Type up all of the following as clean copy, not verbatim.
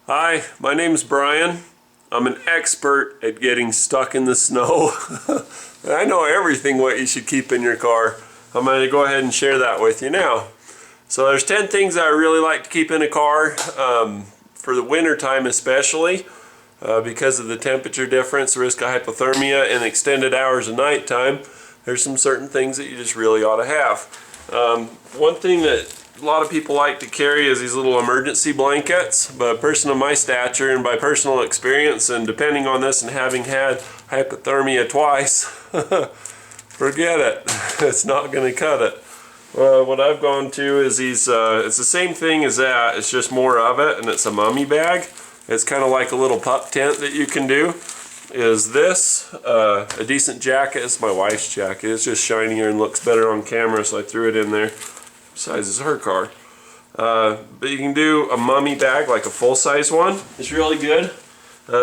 Hi, my name's Brian. I'm an expert at getting stuck in the snow. I know everything what you should keep in your car. I'm going to go ahead and share that with you now. So there's 10 things I really like to keep in a car for the winter time especially because of the temperature difference, risk of hypothermia, and extended hours of nighttime. There's some certain things that you just really ought to have. One thing that a lot of people like to carry is these little emergency blankets, but a person of my stature and by personal experience and depending on this and having had hypothermia twice, forget it. It's not going to cut it. What I've gone to is these, it's the same thing as that, it's just more of it, and it's a mummy bag. It's kind of like a little pup tent that you can do. Is this a decent jacket? It's my wife's jacket. It's just shinier and looks better on camera, so I threw it in there. Besides, it's her car. But you can do a mummy bag, like a full-size one. It's really good.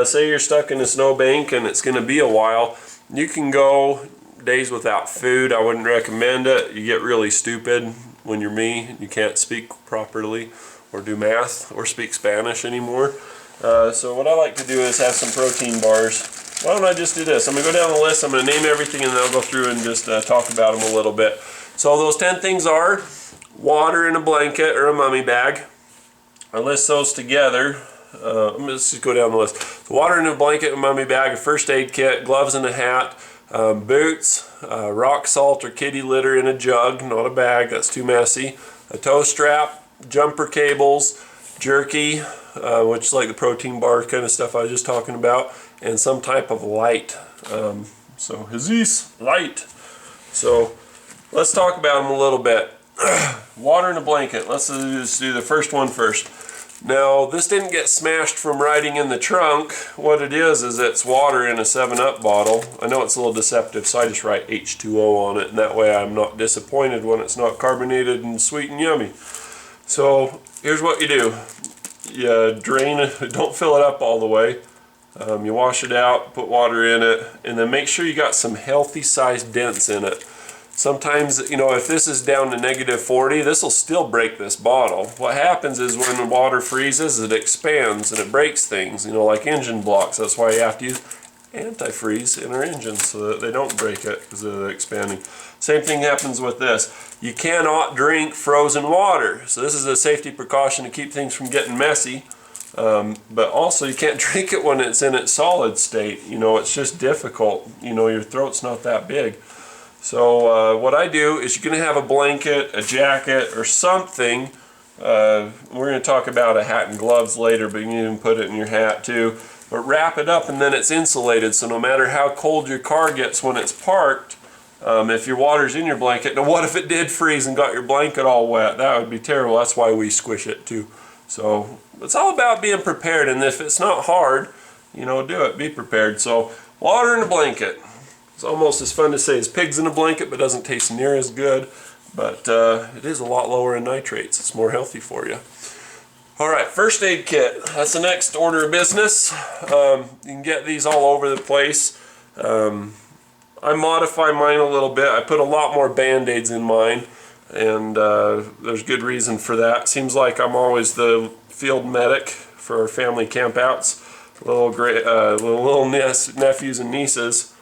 Say you're stuck in a snowbank and it's going to be a while. You can go days without food. I wouldn't recommend it. You get really stupid when you're me. You can't speak properly or do math or speak Spanish anymore. So what I like to do is have some protein bars. Why don't I just do this? I'm going to go down the list. I'm going to name everything and then I'll go through and just talk about them a little bit. So those 10 things are water in a blanket or a mummy bag. I list those together. Let's just go down the list. So water in a blanket, a mummy bag, a first aid kit, gloves and a hat, boots, rock salt or kitty litter in a jug, not a bag, that's too messy, a toe strap, jumper cables, jerky, which is like the protein bar kind of stuff I was just talking about, and some type of light. So his light. So let's talk about them a little bit. Water in a blanket. Let's just do the first one first. Now, this didn't get smashed from riding in the trunk. What it is it's water in a 7-Up bottle. I know it's a little deceptive, so I just write H2O on it, and that way I'm not disappointed when it's not carbonated and sweet and yummy. So, here's what you do. You drain it, don't fill it up all the way. You wash it out, put water in it, and then make sure you got some healthy sized dents in it. Sometimes, you know, if this is down to -40, this will still break this bottle. What happens is when the water freezes, it expands and it breaks things, you know, like engine blocks. That's why you have to use antifreeze in our engines so that they don't break it because of the expanding. Same thing happens with this. You cannot drink frozen water. So this is a safety precaution to keep things from getting messy. But also you can't drink it when it's in its solid state. You know, it's just difficult. You know, your throat's not that big. So what I do is you're going to have a blanket, a jacket, or something. We're going to talk about a hat and gloves later, but you can even put it in your hat too. But wrap it up and then it's insulated, so no matter how cold your car gets when it's parked, if your water's in your blanket, now what if it did freeze and got your blanket all wet? That would be terrible. That's why we squish it too. So it's all about being prepared, and if it's not hard, you know, do it. Be prepared. So water in a blanket. It's almost as fun to say as pigs in a blanket, but doesn't taste near as good. But it is a lot lower in nitrates. It's more healthy for you. Alright, first aid kit. That's the next order of business. You can get these all over the place. I modify mine a little bit. I put a lot more band-aids in mine, and there's good reason for that. Seems like I'm always the field medic for our family campouts. Little nephews and nieces.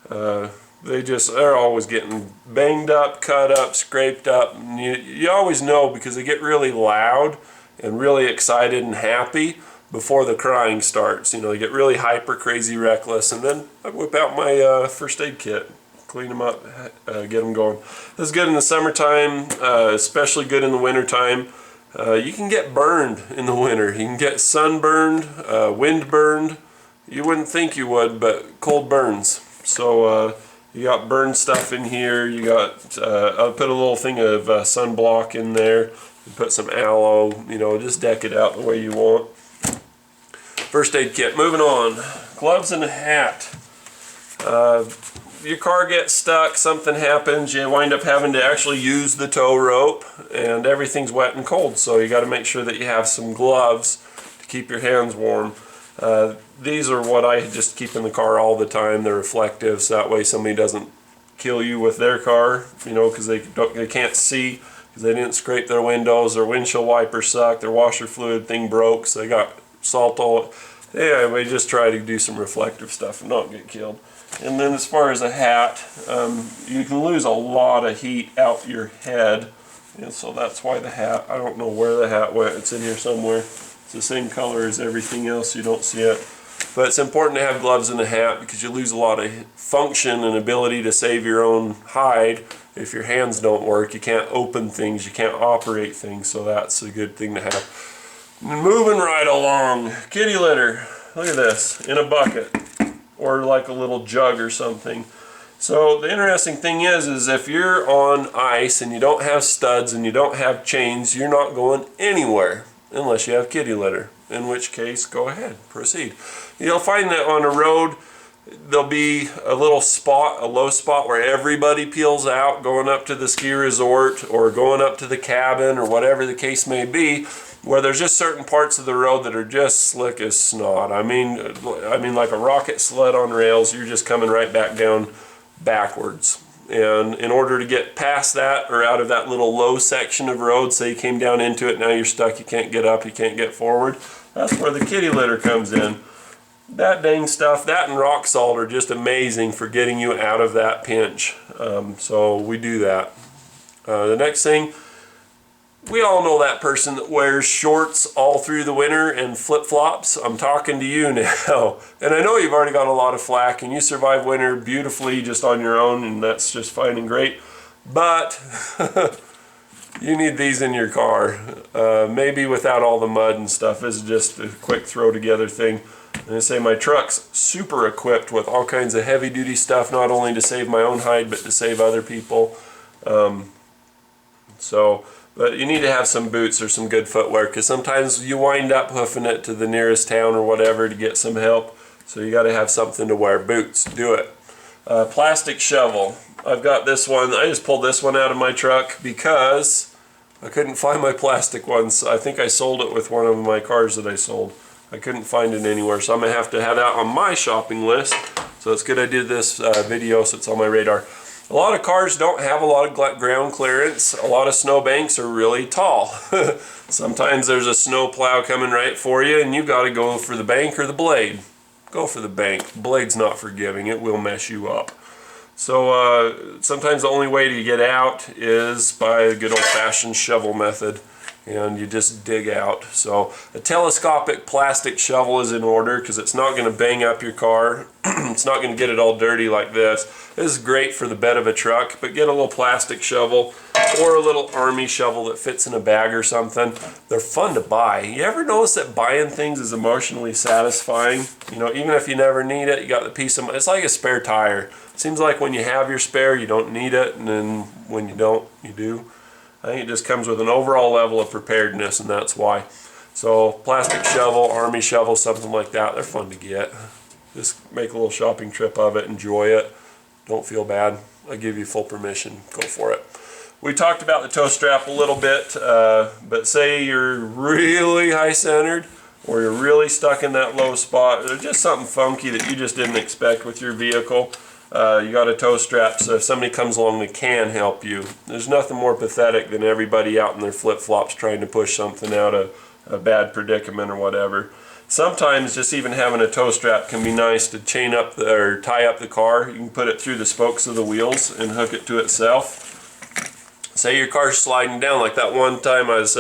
They're always getting banged up, cut up, scraped up. And you always know because they get really loud and really excited and happy before the crying starts. You know, they get really hyper, crazy, reckless, and then I whip out my first aid kit, clean them up, get them going. This is good in the summertime, especially good in the wintertime. You can get burned in the winter. You can get sunburned, wind burned. You wouldn't think you would, but cold burns. So you got burned stuff in here. You got, I'll put a little thing of sunblock in there. You put some aloe, you know, just deck it out the way you want. First aid kit. Moving on. Gloves and a hat. Your car gets stuck, something happens, you wind up having to actually use the tow rope, and everything's wet and cold. So you got to make sure that you have some gloves to keep your hands warm. These are what I just keep in the car all the time. They're reflective, so that way somebody doesn't kill you with their car, you know, because they can't see, because they didn't scrape their windows, their windshield wipers suck, their washer fluid thing broke, so they got salt all. Yeah, we just try to do some reflective stuff and not get killed. And then as far as a hat, you can lose a lot of heat out your head. And so that's why the hat, I don't know where the hat went. It's in here somewhere. It's the same color as everything else. You don't see it. But it's important to have gloves and a hat because you lose a lot of function and ability to save your own hide if your hands don't work. You can't open things, you can't operate things, so that's a good thing to have. Moving right along, kitty litter. Look at this, in a bucket or like a little jug or something. So the interesting thing is if you're on ice and you don't have studs and you don't have chains, you're not going anywhere unless you have kitty litter. In which case, go ahead, proceed. You'll find that on a road, there'll be a little spot, a low spot where everybody peels out going up to the ski resort or going up to the cabin or whatever the case may be, where there's just certain parts of the road that are just slick as snot. I mean like a rocket sled on rails, you're just coming right back down backwards. And in order to get past that or out of that little low section of road, say you came down into it, now you're stuck, you can't get up, you can't get forward, that's where the kitty litter comes in. That dang stuff, that and rock salt are just amazing for getting you out of that pinch. So we do that. The next thing, we all know that person that wears shorts all through the winter and flip-flops. I'm talking to you now. And I know you've already got a lot of flack and you survive winter beautifully just on your own, and that's just fine and great. But you need these in your car. Maybe without all the mud and stuff. This is just a quick throw together thing. And I say my truck's super equipped with all kinds of heavy duty stuff, not only to save my own hide, but to save other people. But you need to have some boots or some good footwear, because sometimes you wind up hoofing it to the nearest town or whatever to get some help. So you got to have something to wear. Boots, do it. Plastic shovel. I've got this one. I just pulled this one out of my truck because I couldn't find my plastic ones. I think I sold it with one of my cars that I sold. I couldn't find it anywhere, so I'm going to have that on my shopping list. So it's good I did this video, so it's on my radar. A lot of cars don't have a lot of ground clearance. A lot of snow banks are really tall. Sometimes there's a snow plow coming right for you and you got to go for the bank or the blade. Go for the bank. The blade's not forgiving. It will mess you up. So sometimes the only way to get out is by a good old-fashioned shovel method. And you just dig out. So a telescopic plastic shovel is in order because it's not going to bang up your car. It's not going to get it all dirty like this. This is great for the bed of a truck, but get a little plastic shovel or a little army shovel that fits in a bag or something. They're fun to buy. You ever notice that buying things is emotionally satisfying? You know, even if you never need it, you got the peace of mind. It's like a spare tire. It seems like when you have your spare, you don't need it, and then when you don't, you do. I think it just comes with an overall level of preparedness, and that's why. So plastic shovel, army shovel, something like that, they're fun to get. Just make a little shopping trip of it, enjoy it. Don't feel bad. I give you full permission. Go for it. We talked about the toe strap a little bit, but say you're really high-centered or you're really stuck in that low spot. There's just something funky that you just didn't expect with your vehicle. You got a toe strap, so if somebody comes along that can help you. There's nothing more pathetic than everybody out in their flip-flops trying to push something out of a bad predicament or whatever. Sometimes just even having a toe strap can be nice to chain up or tie up the car. You can put it through the spokes of the wheels and hook it to itself. Say your car's sliding down, like that one time I was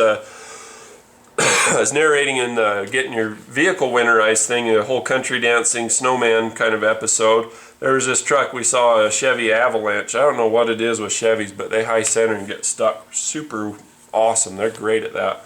narrating and getting your vehicle winterized thing, a whole country dancing snowman kind of episode. There was this truck, we saw a Chevy Avalanche. I don't know what it is with Chevys, but they high center and get stuck. Super awesome. They're great at that.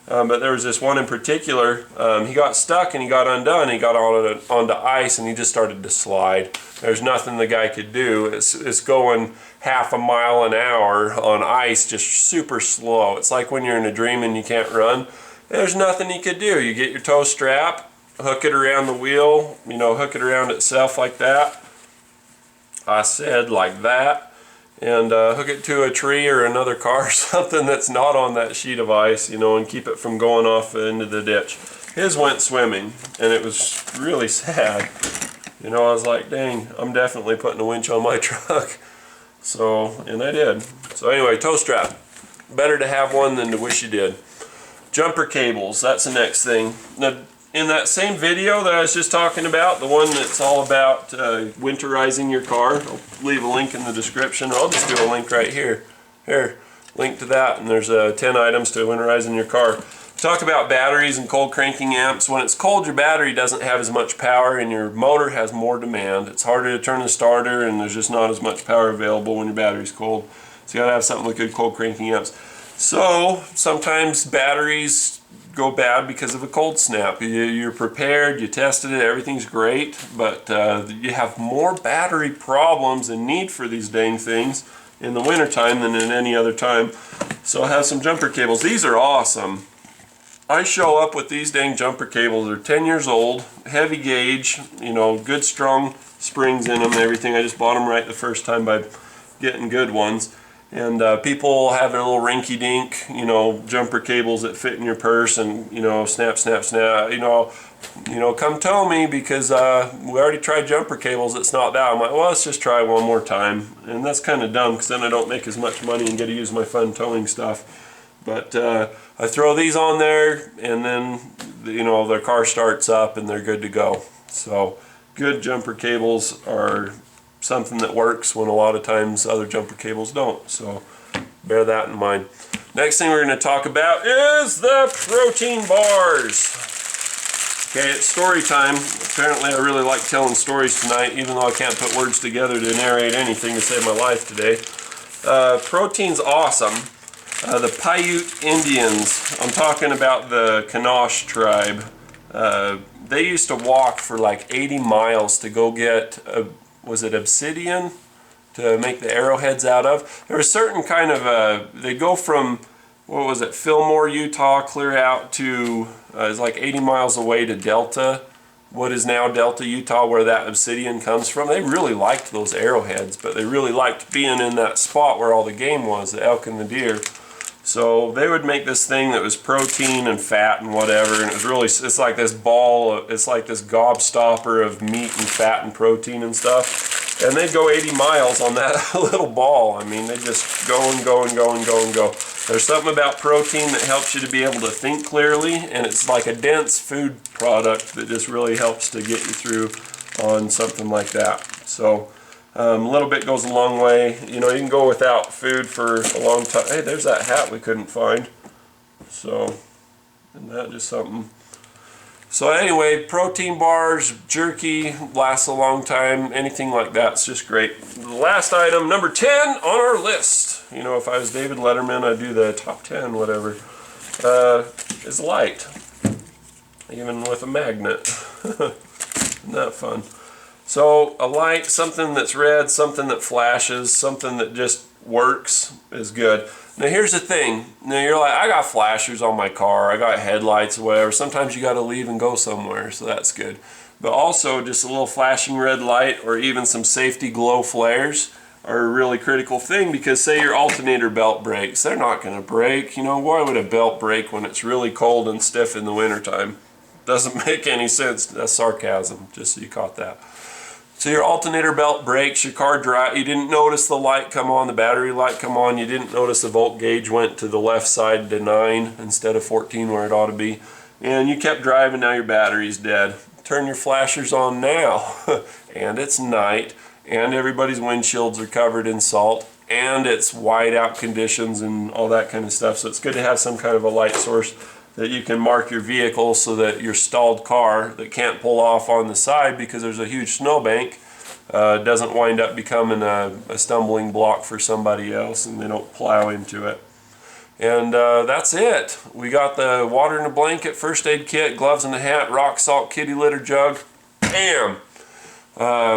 But there was this one in particular, he got stuck and he got undone. He got onto ice and he just started to slide. There's nothing the guy could do. It's going half a mile an hour on ice, just super slow. It's like when you're in a dream and you can't run. There's nothing you could do. You get your toe strap, hook it around the wheel, you know, hook it around itself like that. I said like that. And hook it to a tree or another car, something that's not on that sheet of ice, you know, and keep it from going off into the ditch. His went swimming, and it was really sad. You know, I was like, dang, I'm definitely putting a winch on my truck. So, and I did. So anyway, toe strap. Better to have one than to wish you did. Jumper cables, that's the next thing. Now, in that same video that I was just talking about, the one that's all about winterizing your car, I'll leave a link in the description. I'll just do a link right here. Here, link to that, and there's 10 items to winterizing your car. Talk about batteries and cold cranking amps. When it's cold, your battery doesn't have as much power and your motor has more demand. It's harder to turn the starter, and there's just not as much power available when your battery's cold. So you gotta have something with good cold cranking amps. So sometimes batteries go bad because of a cold snap. You're prepared, you tested it, everything's great, but you have more battery problems and need for these dang things in the wintertime than in any other time. So I have some jumper cables. These are awesome. I show up with these dang jumper cables. They're 10 years old, heavy gauge, you know, good strong springs in them and everything. I just bought them right the first time by getting good ones. And people have their little rinky-dink, you know, jumper cables that fit in your purse and, you know, snap, snap, snap, you know, come tell me because we already tried jumper cables, it's not that. I'm like, well, let's just try one more time. And that's kind of dumb because then I don't make as much money and get to use my fun towing stuff. But I throw these on there and then, you know, their car starts up and they're good to go. So good jumper cables are something that works when a lot of times other jumper cables don't. So bear that in mind. Next thing we're going to talk about is the protein bars. Okay, it's story time. Apparently I really like telling stories tonight, even though I can't put words together to narrate anything to save my life today. Protein's awesome. The Paiute Indians, I'm talking about the Kanosh tribe. They used to walk for like 80 miles to go get was it obsidian to make the arrowheads out of? There was a certain kind of, they'd go from, what was it, Fillmore, Utah, clear out to, it's like 80 miles away to Delta, what is now Delta, Utah, where that obsidian comes from. They really liked those arrowheads, but they really liked being in that spot where all the game was, the elk and the deer. So they would make this thing that was protein and fat and whatever, and it was really, it's like this ball, it's like this gobstopper of meat and fat and protein and stuff. And they'd go 80 miles on that little ball. I mean, they just go and go and go and go and go. There's something about protein that helps you to be able to think clearly, and it's like a dense food product that just really helps to get you through on something like that. So a little bit goes a long way. You know, you can go without food for a long time. Hey, there's that hat we couldn't find. So, isn't that just something? So anyway, protein bars, jerky, lasts a long time. Anything like that's just great. The last item, number 10 on our list. You know, if I was David Letterman, I'd do the top 10, whatever. Is light. Even with a magnet. Isn't that fun? So a light, something that's red, something that flashes, something that just works is good. Now here's the thing. Now you're like, I got flashers on my car, I got headlights or whatever. Sometimes you got to leave and go somewhere, so that's good. But also just a little flashing red light or even some safety glow flares are a really critical thing, because say your alternator belt breaks, they're not going to break. You know, why would a belt break when it's really cold and stiff in the wintertime? Doesn't make any sense. That's sarcasm, just so you caught that. So your alternator belt breaks, your car dry, you didn't notice the light come on, the battery light come on, you didn't notice the volt gauge went to the left side to 9 instead of 14 where it ought to be, and you kept driving, now your battery's dead. Turn your flashers on now, and it's night, and everybody's windshields are covered in salt, and it's whiteout conditions and all that kind of stuff, so it's good to have some kind of a light source that you can mark your vehicle so that your stalled car that can't pull off on the side because there's a huge snowbank doesn't wind up becoming a stumbling block for somebody else and they don't plow into it. And that's it. We got the water in a blanket, first aid kit, gloves and a hat, rock salt, kitty litter jug. Bam!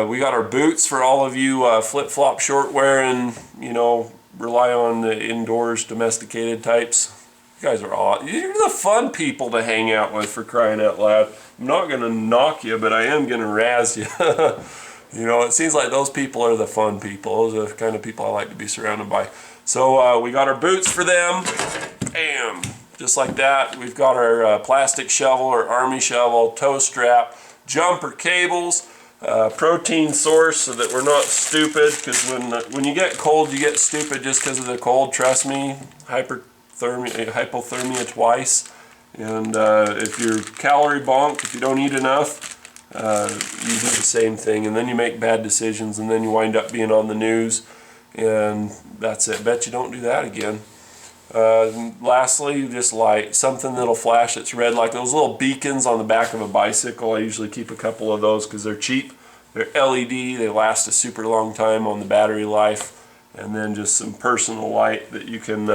We got our boots for all of you flip-flop short wearing, you know, rely on the indoors domesticated types. You guys are awesome. You're the fun people to hang out with, for crying out loud. I'm not going to knock you, but I am going to razz you. You know, it seems like those people are the fun people. Those are the kind of people I like to be surrounded by. So we got our boots for them. Bam! Just like that. We've got our plastic shovel or army shovel, toe strap, jumper cables, protein source so that we're not stupid, because when you get cold, you get stupid just because of the cold. Trust me, hypothermia twice. And if you're calorie bonked, if you don't eat enough, you do the same thing, and then you make bad decisions, and then you wind up being on the news, and that's it. Bet you don't do that again. Lastly, just light, something that'll flash that's red, like those little beacons on the back of a bicycle. I usually keep a couple of those because they're cheap. They're LED, they last a super long time on the battery life, and then just some personal light that you can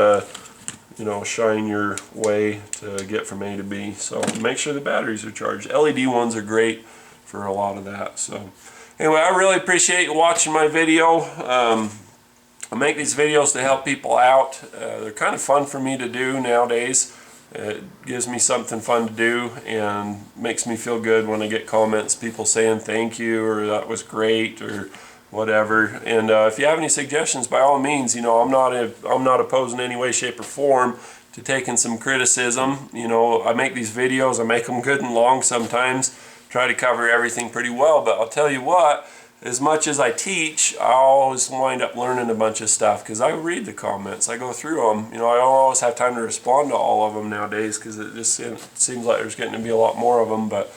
you know, shine your way to get from A to B. So make sure the batteries are charged. LED ones are great for a lot of that. So anyway, I really appreciate you watching my video. I make these videos to help people out. They're kind of fun for me to do nowadays. It gives me something fun to do and makes me feel good when I get comments, people saying thank you or that was great or whatever. And if you have any suggestions, by all means, you know, I'm not opposed in any way, shape, or form to taking some criticism. You know, I make these videos, I make them good and long sometimes, try to cover everything pretty well, but I'll tell you what, as much as I teach, I always wind up learning a bunch of stuff because I read the comments, I go through them. You know, I don't always have time to respond to all of them nowadays because it just seems like there's getting to be a lot more of them, but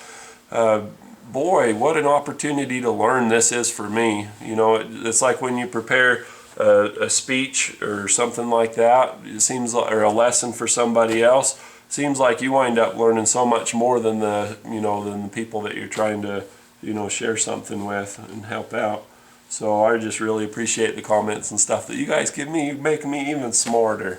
boy, what an opportunity to learn this is for me. You know, it's like when you prepare a speech or something like that, it seems like, or a lesson for somebody else, seems like you wind up learning so much more than the, you know, than the people that you're trying to, you know, share something with and help out. So I just really appreciate the comments and stuff that you guys give me, make me even smarter.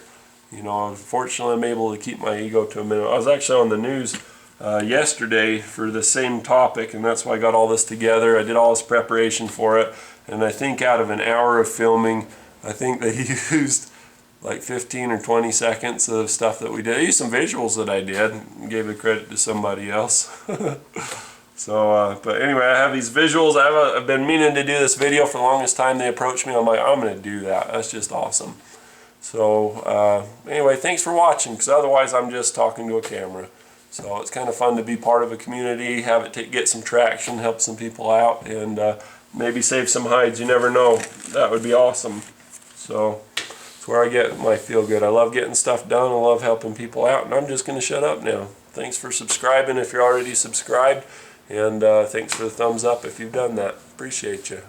You know, fortunately I'm able to keep my ego to a minimum. I was actually on the news yesterday for the same topic, and that's why I got all this together. I did all this preparation for it, and I think out of an hour of filming, I think they used like 15 or 20 seconds of stuff that we did. I used some visuals that I did and gave the credit to somebody else. So, but anyway, I have these visuals. I've been meaning to do this video for the longest time. They approached me. I'm like, I'm going to do that. That's just awesome. So, anyway, thanks for watching, because otherwise I'm just talking to a camera. So it's kind of fun to be part of a community, have it get some traction, help some people out, and maybe save some hides. You never know. That would be awesome. So it's where I get my feel good. I love getting stuff done. I love helping people out, and I'm just going to shut up now. Thanks for subscribing if you're already subscribed, and thanks for the thumbs up if you've done that. Appreciate you.